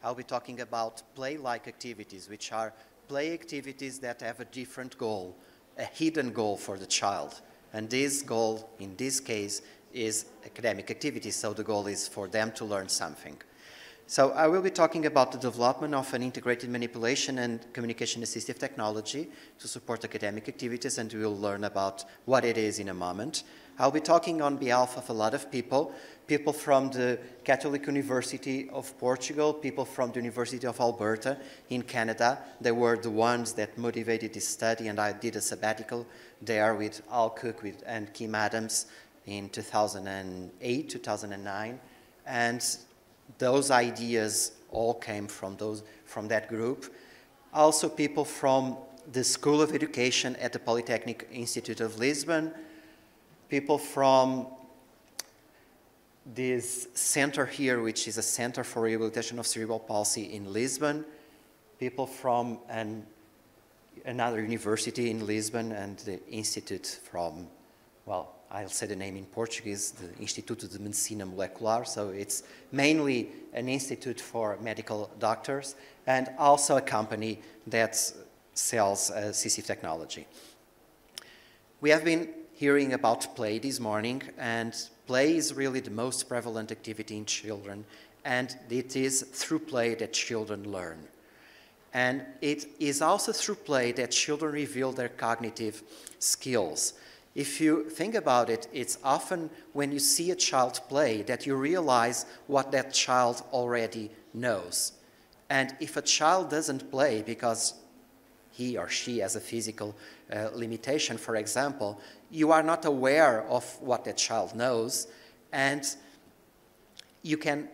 I'll be talking about play-like activities, which are play activities that have a different goal, a hidden goal for the child. And this goal, in this case, is academic activities, so the goal is for them to learn something. So I will be talking about the development of an integrated manipulation and communication assistive technology to support academic activities, and we will learn about what it is in a moment. I'll be talking on behalf of a lot of people from the Catholic University of Portugal, people from the University of Alberta in Canada. They were the ones that motivated this study, and I did a sabbatical there with Al Cook and Kim Adams in 2008, 2009, and those ideas all came from that group. Also people from the School of Education at the Polytechnic Institute of Lisbon, people from this center here, which is a Center for Rehabilitation of Cerebral Palsy in Lisbon, people from another university in Lisbon, and the institute from, well, I'll say the name in Portuguese, the Instituto de Medicina Molecular, so it's mainly an institute for medical doctors, and also a company that sells assistive technology. We have been hearing about play this morning, and play is really the most prevalent activity in children, and it is through play that children learn. And it is also through play that children reveal their cognitive skills. If you think about it, it's often when you see a child play that you realize what that child already knows. And if a child doesn't play because he or she has a physical limitation, for example, you are not aware of what that child knows, and you can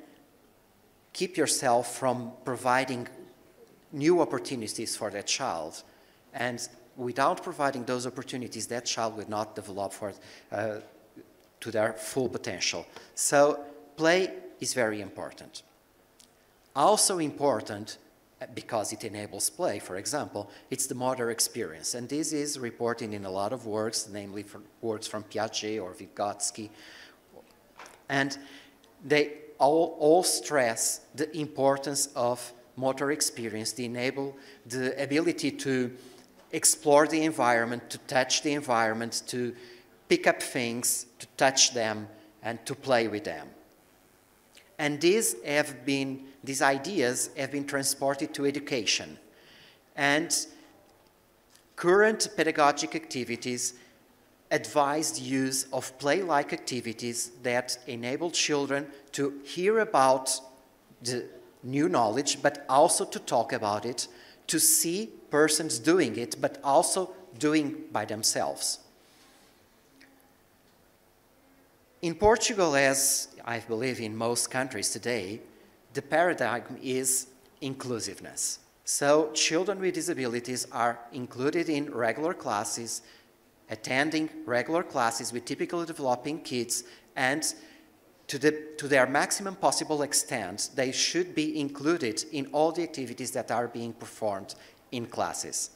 keep yourself from providing new opportunities for that child. And without providing those opportunities, that child will not develop to their full potential. So play is very important. Also important, because it enables play, for example, it's the motor experience. And this is reported in a lot of works, namely works from Piaget or Vygotsky. And they all stress the importance of motor experience, to enable the ability to explore the environment, to touch the environment, to pick up things, to touch them, and to play with them. And these ideas have been transported to education. And current pedagogic activities advise the use of play-like activities that enable children to hear about the new knowledge, but also to talk about it, to see persons doing it, but also doing by themselves. In Portugal, as I believe in most countries today, the paradigm is inclusiveness. So children with disabilities are included in regular classes, attending regular classes with typically developing kids, and to their maximum possible extent, they should be included in all the activities that are being performed in classes.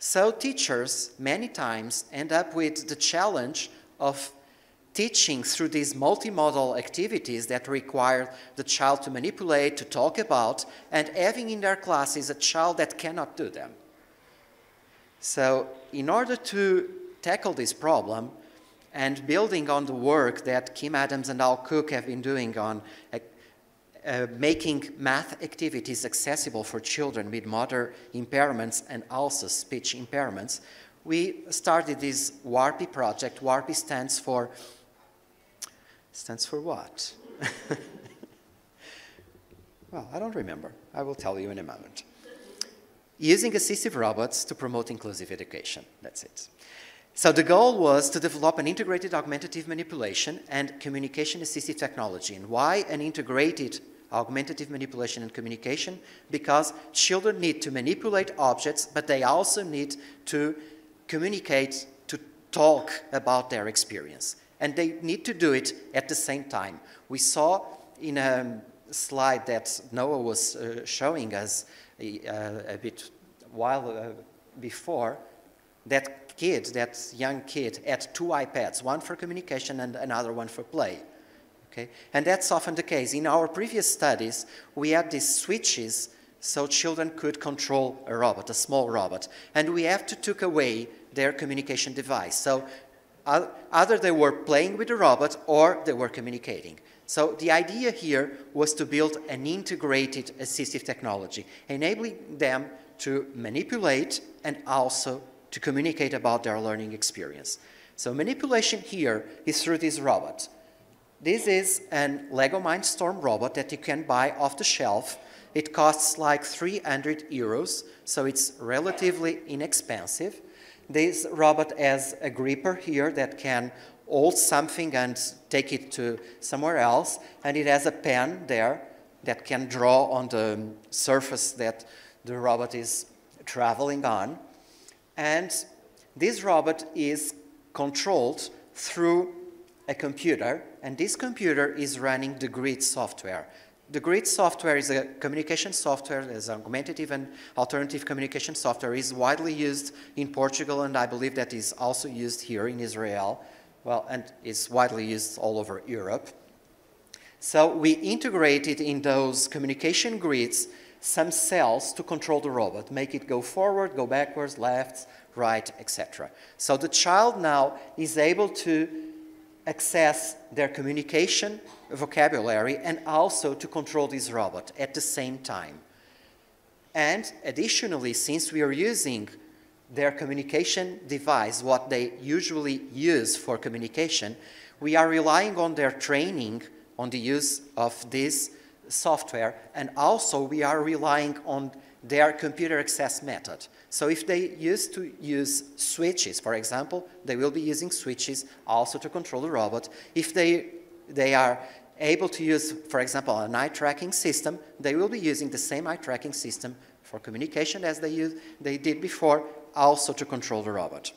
So teachers many times end up with the challenge of teaching through these multimodal activities that require the child to manipulate, to talk about, and having in their classes a child that cannot do them. So in order to tackle this problem, and building on the work that Kim Adams and Al Cook have been doing on making math activities accessible for children with motor impairments and also speech impairments, we started this WARPI project. WARPI stands for what? Well, I don't remember. I will tell you in a moment. Using assistive robots to promote inclusive education. That's it. So the goal was to develop an integrated augmentative manipulation and communication assistive technology. And why an integrated augmentative manipulation and communication? Because children need to manipulate objects, but they also need to communicate, to talk about their experience. And they need to do it at the same time. We saw in a slide that Noah was showing us a bit while before, that young kid had two iPads, one for communication and another one for play. Okay? And that's often the case. In our previous studies, we had these switches so children could control a robot, a small robot. And we have to take away their communication device. So either they were playing with the robot or they were communicating. So the idea here was to build an integrated assistive technology, enabling them to manipulate and also to communicate about their learning experience. So manipulation here is through this robot. This is a Lego Mindstorm robot that you can buy off the shelf. It costs like 300 euros, so it's relatively inexpensive. This robot has a gripper here that can hold something and take it to somewhere else, and it has a pen there that can draw on the surface that the robot is traveling on. And this robot is controlled through a computer, and this computer is running the GRID software. The GRID software is a communication software, as augmentative and alternative communication software, is widely used in Portugal, and I believe that is also used here in Israel. Well, and it's widely used all over Europe. So we integrated in those communication grids some cells to control the robot, make it go forward, go backwards, left, right, etc. So the child now is able to access their communication vocabulary and also to control this robot at the same time. And additionally, since we are using their communication device, what they usually use for communication, we are relying on their training on the use of this software, and also we are relying on their computer access method. So if they used to use switches, for example, they will be using switches also to control the robot. If they are able to use, for example, an eye tracking system, they will be using the same eye tracking system for communication as they did before, also to control the robot.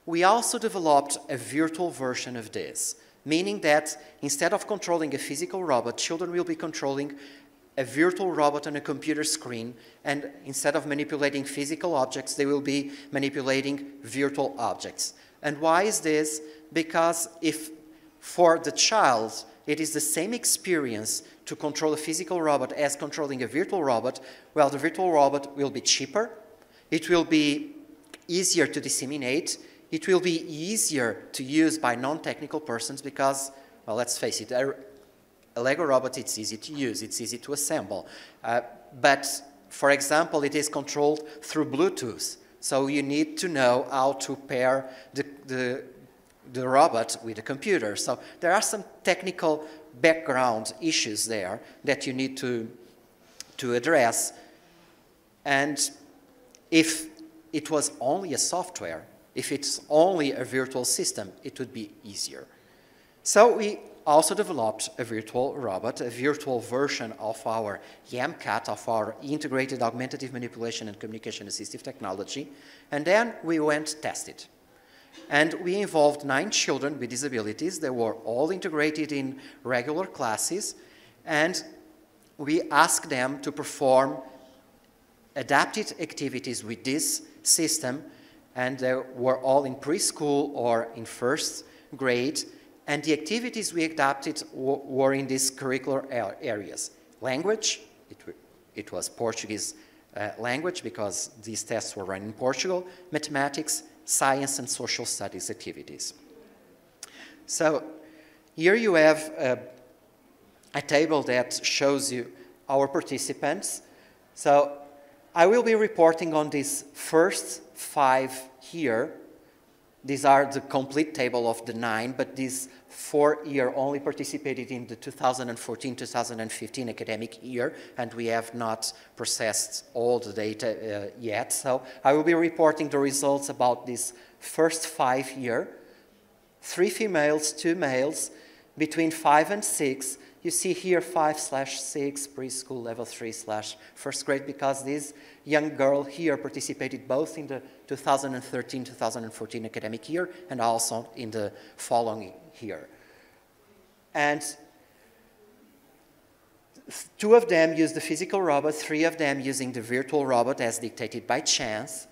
We also developed a virtual version of this, meaning that instead of controlling a physical robot, children will be controlling a virtual robot on a computer screen, and instead of manipulating physical objects, they will be manipulating virtual objects. And why is this? Because if for the child it is the same experience to control a physical robot as controlling a virtual robot, well, the virtual robot will be cheaper, it will be easier to disseminate, it will be easier to use by non-technical persons because, well, let's face it, a Lego robot, it's easy to use, it's easy to assemble. But, for example, it is controlled through Bluetooth. So you need to know how to pair the robot with the computer. So there are some technical background issues there that you need to address. And if it was only a software, if it's only a virtual system, it would be easier. So we also developed a virtual robot, a virtual version of our YAMCAT, of our integrated augmentative manipulation and communication assistive technology, and then we went test it. And we involved 9 children with disabilities. They were all integrated in regular classes, and we asked them to perform adapted activities with this system, and they were all in preschool or in first grade. And the activities we adapted were in these curricular areas. Language, it was Portuguese language because these tests were run in Portugal. Mathematics, science, and social studies activities. So here you have a table that shows you our participants. So I will be reporting on these first 5 here. These are the complete table of the 9, but these 4 here only participated in the 2014-2015 academic year, and we have not processed all the data yet. So I will be reporting the results about these first 5 here. 3 females, 2 males, between 5 and 6. You see here 5/6, preschool level 3/1st grade, because this young girl here participated both in the 2013-2014 academic year and also in the following year. And 2 of them used the physical robot, 3 of them using the virtual robot as dictated by chance,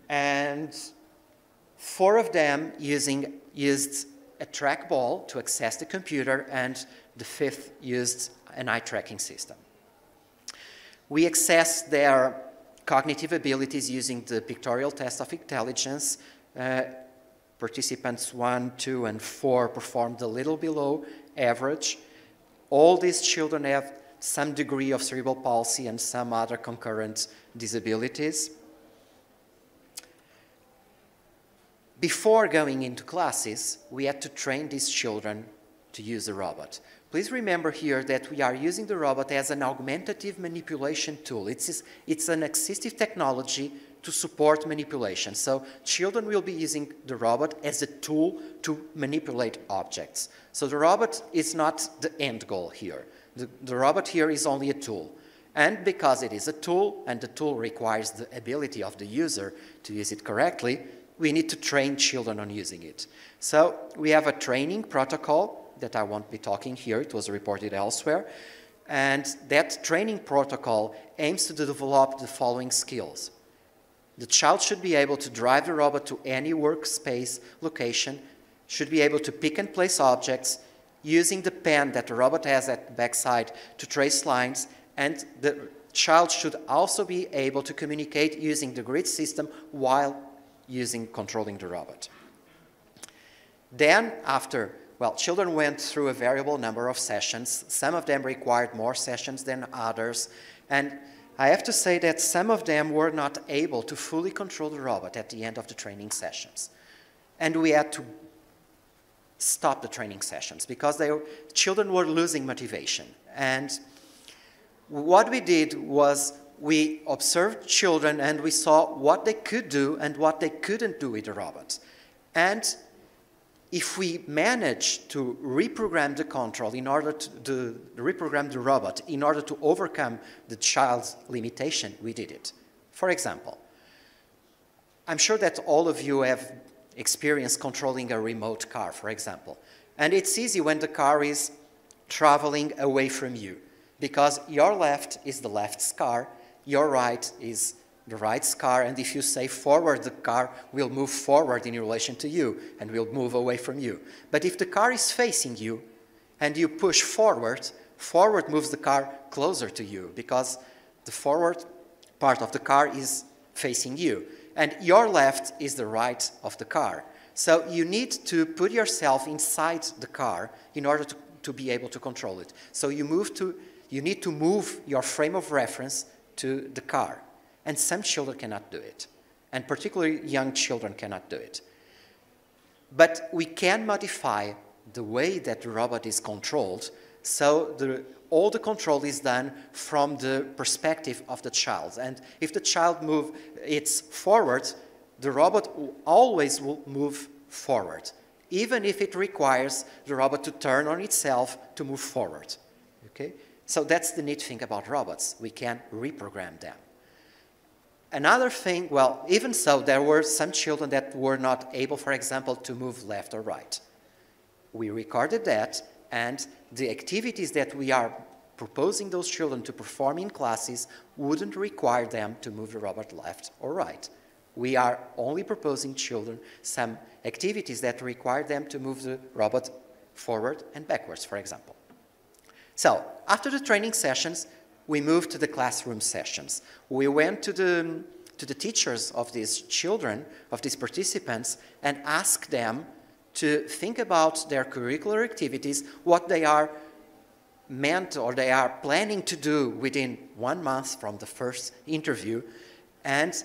and 4 of them used a trackball to access the computer, and the fifth used an eye tracking system. We assess their cognitive abilities using the pictorial test of intelligence. Participants 1, 2, and 4 performed a little below average. All these children have some degree of cerebral palsy and some other concurrent disabilities. Before going into classes, we had to train these children to use the robot. Please remember here that we are using the robot as an augmentative manipulation tool. It's an assistive technology to support manipulation. So children will be using the robot as a tool to manipulate objects. So the robot is not the end goal here. The robot here is only a tool. And because it is a tool, and the tool requires the ability of the user to use it correctly, we need to train children on using it. So we have a training protocol that I won't be talking here. It was reported elsewhere. And that training protocol aims to develop the following skills. The child should be able to drive the robot to any workspace location, should be able to pick and place objects, using the pen that the robot has at the backside to trace lines, and the child should also be able to communicate using the grid system while controlling the robot. Then, children went through a variable number of sessions. Some of them required more sessions than others, and I have to say that some of them were not able to fully control the robot at the end of the training sessions. And we had to stop the training sessions because children were losing motivation. And what we did was we observed children and we saw what they could do and what they couldn't do with the robot. And if we managed to reprogram the control in order to reprogram the robot in order to overcome the child's limitation, we did it. For example, I'm sure that all of you have experienced controlling a remote car, for example. And it's easy when the car is traveling away from you, because your left is the left's car, your right is the right's car, and if you say forward, the car will move forward in relation to you and will move away from you. But if the car is facing you and you push forward, forward moves the car closer to you because the forward part of the car is facing you. And your left is the right of the car. So you need to put yourself inside the car in order to be able to control it. So you need to move your frame of reference to the car. And some children cannot do it. And particularly young children cannot do it. But we can modify the way that the robot is controlled, so all the control is done from the perspective of the child. And if the child moves its forward, the robot always will move forward, even if it requires the robot to turn on itself to move forward. Okay? So that's the neat thing about robots. We can reprogram them. Another thing, well, even so, there were some children that were not able, for example, to move left or right. We recorded that, and the activities that we are proposing those children to perform in classes wouldn't require them to move the robot left or right. We are only proposing children some activities that require them to move the robot forward and backwards, for example. So, after the training sessions, we moved to the classroom sessions. We went to the teachers of these children, of these participants, and asked them to think about their curricular activities, what they are meant or they are planning to do within 1 month from the first interview, and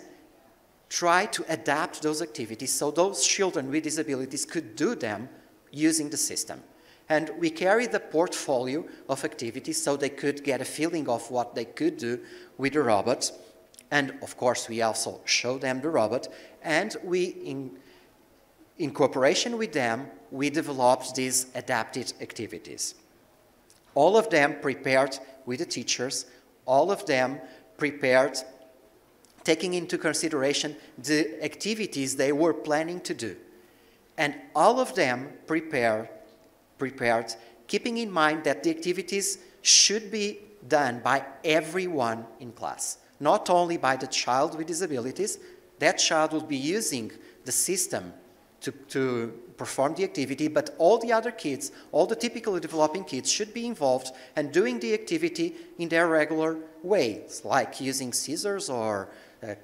try to adapt those activities so those children with disabilities could do them using the system. And we carried the portfolio of activities so they could get a feeling of what they could do with the robot. And of course, we also showed them the robot. And we, in cooperation with them, we developed these adapted activities. All of them prepared with the teachers, all of them prepared taking into consideration the activities they were planning to do. And all of them prepared, keeping in mind that the activities should be done by everyone in class, not only by the child with disabilities. That child will be using the system to perform the activity, but all the other kids, all the typically developing kids, should be involved and doing the activity in their regular ways, like using scissors or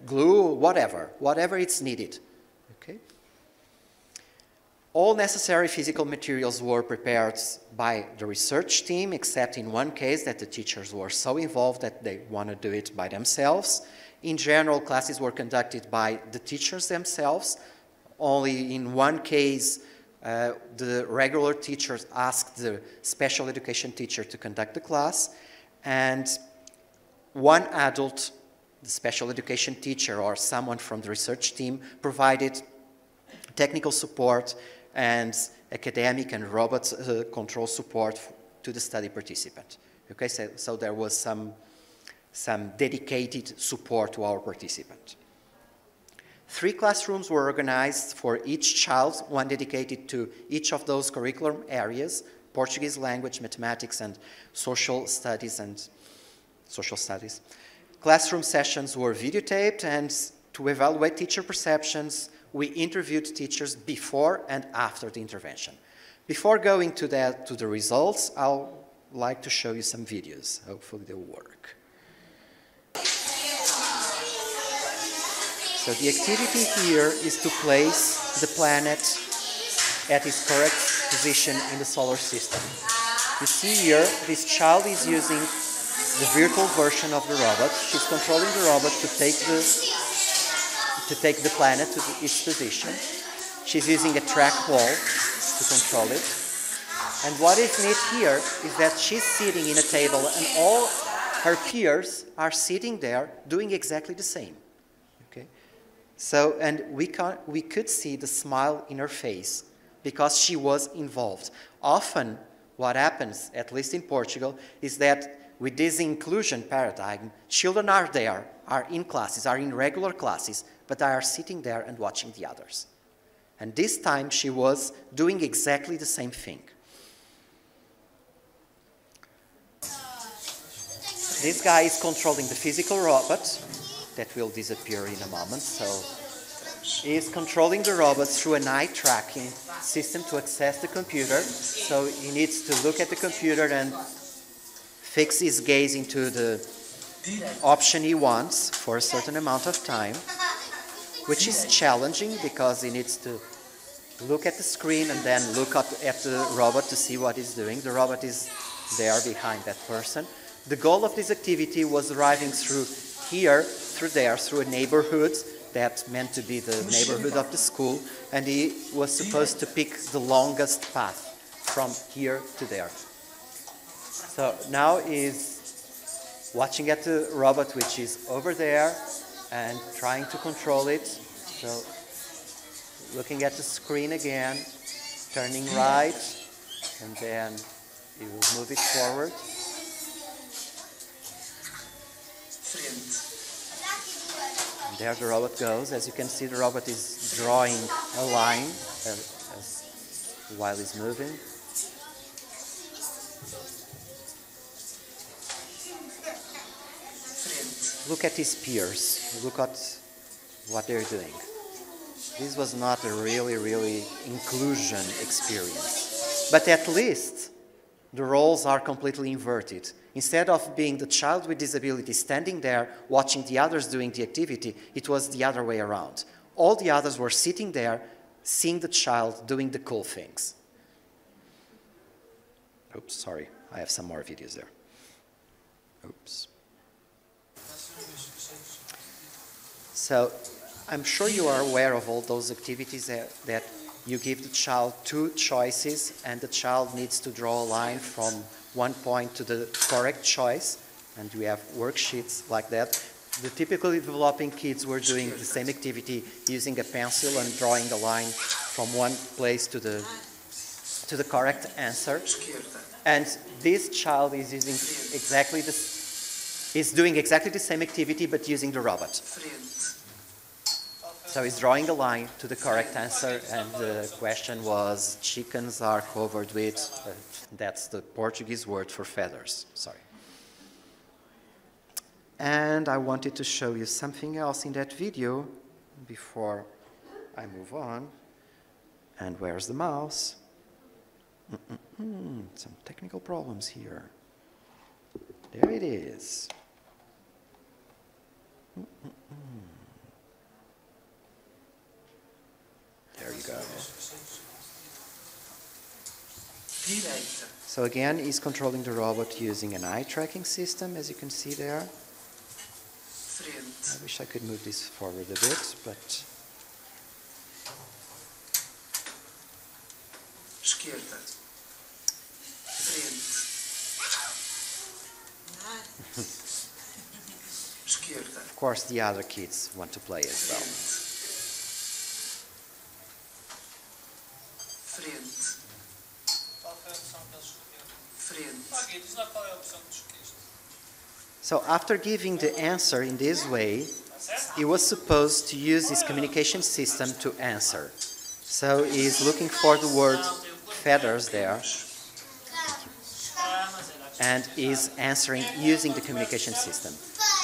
glue, whatever it's needed. Okay? All necessary physical materials were prepared by the research team, except in one case that the teachers were so involved that they want to do it by themselves. In general, classes were conducted by the teachers themselves. Only in one case, the regular teachers asked the special education teacher to conduct the class, and one adult, the special education teacher or someone from the research team, provided technical support and academic and robot control support to the study participant. Okay, so there was some dedicated support to our participant. 3 classrooms were organized for each child, one dedicated to each of those curriculum areas: Portuguese language, mathematics, and social studies Classroom sessions were videotaped, and to evaluate teacher perceptions, we interviewed teachers before and after the intervention. Before going to the results, I'll like to show you some videos. Hopefully they'll work. So the activity here is to place the planet at its correct position in the solar system. You see here, this child is using the virtual version of the robot. She's controlling the robot to take the planet to its position. She's using a trackball to control it. And what is neat here is that she's sitting in a table and all her peers are sitting there doing exactly the same. So, and we could see the smile in her face because she was involved. Often, what happens, at least in Portugal, is that with this inclusion paradigm, children are there, are in classes, are in regular classes, but they are sitting there and watching the others. And this time, she was doing exactly the same thing. This guy is controlling the physical robot. That will disappear in a moment. So he is controlling the robot through an eye tracking system to access the computer. So he needs to look at the computer and fix his gaze into the option he wants for a certain amount of time, which is challenging because he needs to look at the screen and then look at the robot to see what he's doing. The robot is there behind that person. The goal of this activity was arriving through here, through a neighborhood that meant to be the neighborhood of the school, and he was supposed to pick the longest path from here to there. So now he's watching at the robot, which is over there, and trying to control it. So looking at the screen again, turning right, and then he will move it forward. And there the robot goes. As you can see, the robot is drawing a line while he's moving. Look at his peers. Look at what they're doing. This was not a really inclusion experience. But at least the roles are completely inverted. Instead of being the child with disability standing there watching the others doing the activity, it was the other way around. All the others were sitting there seeing the child doing the cool things. Oops, sorry. I have some more videos there. Oops. So I'm sure you are aware of all those activities that you give the child two choices and the child needs to draw a line from one point to the correct choice, and we have worksheets like that. The typically developing kids were doing the same activity using a pencil and drawing a line from one place to the correct answer. And this child is using doing exactly the same activity but using the robot. So he's drawing a line to the correct answer, and the question was, chickens are covered with, that's the Portuguese word for feathers, sorry. And I wanted to show you something else in that video before I move on. And where's the mouse? Some technical problems here. There it is. There you go. So again, he's controlling the robot using an eye tracking system, as you can see there. I wish I could move this forward a bit, but... Esquerda. Frente. Esquerda. Of course, the other kids want to play as well. Frente. So after giving the answer in this way, he was supposed to use his communication system to answer. So he's looking for the word feathers there, and is answering using the communication system.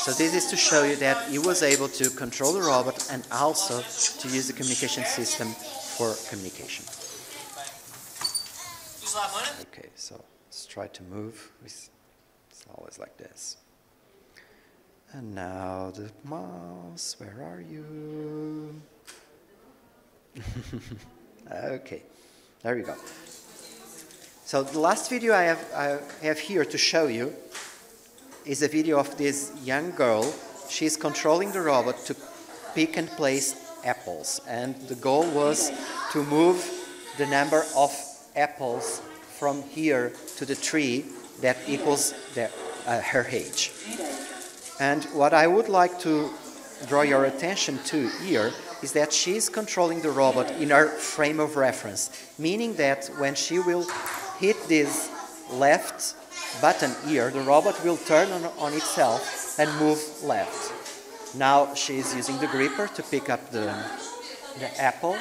So this is to show you that he was able to control the robot and also to use the communication system for communication. Okay, so let's try to move. It's always like this. And now the mouse, where are you? Okay, there we go. So the last video I have here to show you is a video of this young girl. She's controlling the robot to pick and place apples. And the goal was to move the number of apples from here to the tree that equals her age. And what I would like to draw your attention to here is that she's controlling the robot in her frame of reference, meaning that when she will hit this left button here, the robot will turn on itself and move left. Now she's using the gripper to pick up the apple.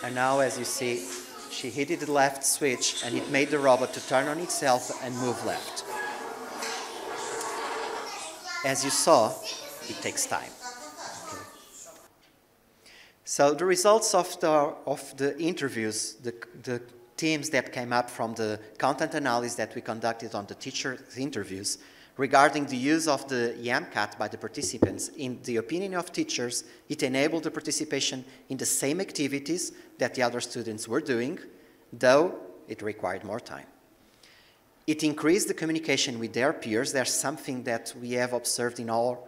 And now, as you see, she hit the left switch and it made the robot to turn on itself and move left. As you saw, it takes time. Okay. So the results of the interviews, the teams that came up from the content analysis that we conducted on the teacher interviews regarding the use of the YAMCAT by the participants, in the opinion of teachers, it enabled the participation in the same activities that the other students were doing, though it required more time. It increased the communication with their peers. There's something that we have observed in all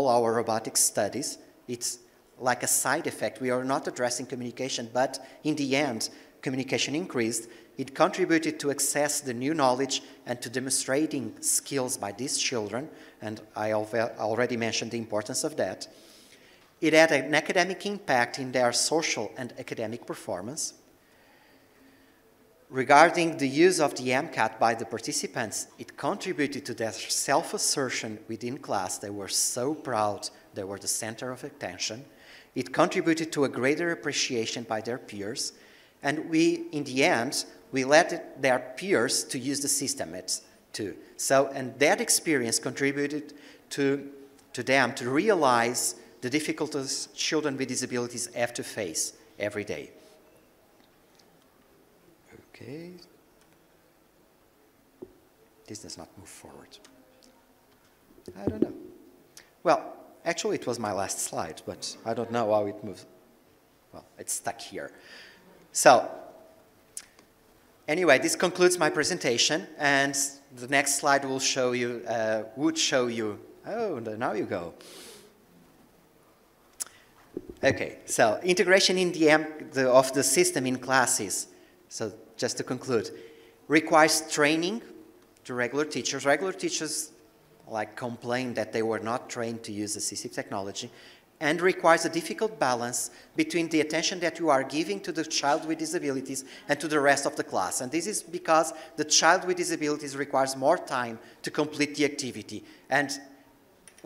our robotics studies. It's like a side effect. We are not addressing communication, but in the end, communication increased. It contributed to access the new knowledge and to demonstrating skills by these children, and I already mentioned the importance of that. It had an academic impact in their social and academic performance. Regarding the use of the MCAT by the participants, it contributed to their self-assertion within class. They were so proud they were the center of attention. It contributed to a greater appreciation by their peers. And in the end, we let their peers to use the system too. So, and that experience contributed to them to realize the difficulties children with disabilities have to face every day. Okay. This does not move forward. I don't know. Well, actually it was my last slide, but I don't know how it moves. Well, it's stuck here. So, anyway, this concludes my presentation, and the next slide will show you, oh, now you go. Okay, so integration in of the system in classes, so just to conclude, requires training to regular teachers. Regular teachers complain that they were not trained to use assistive technology, and requires a difficult balance between the attention that you are giving to the child with disabilities and to the rest of the class. And this is because the child with disabilities requires more time to complete the activity. And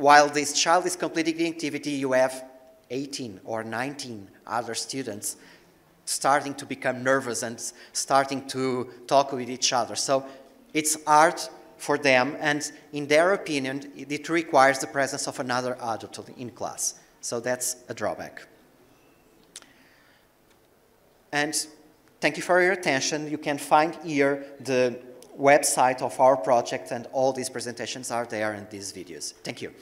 while this child is completing the activity, you have 18 or 19 other students starting to become nervous and starting to talk with each other. So it's hard for them, and in their opinion, it requires the presence of another adult in class. So that's a drawback. And thank you for your attention. You can find here the website of our project, and all these presentations are there in these videos. Thank you.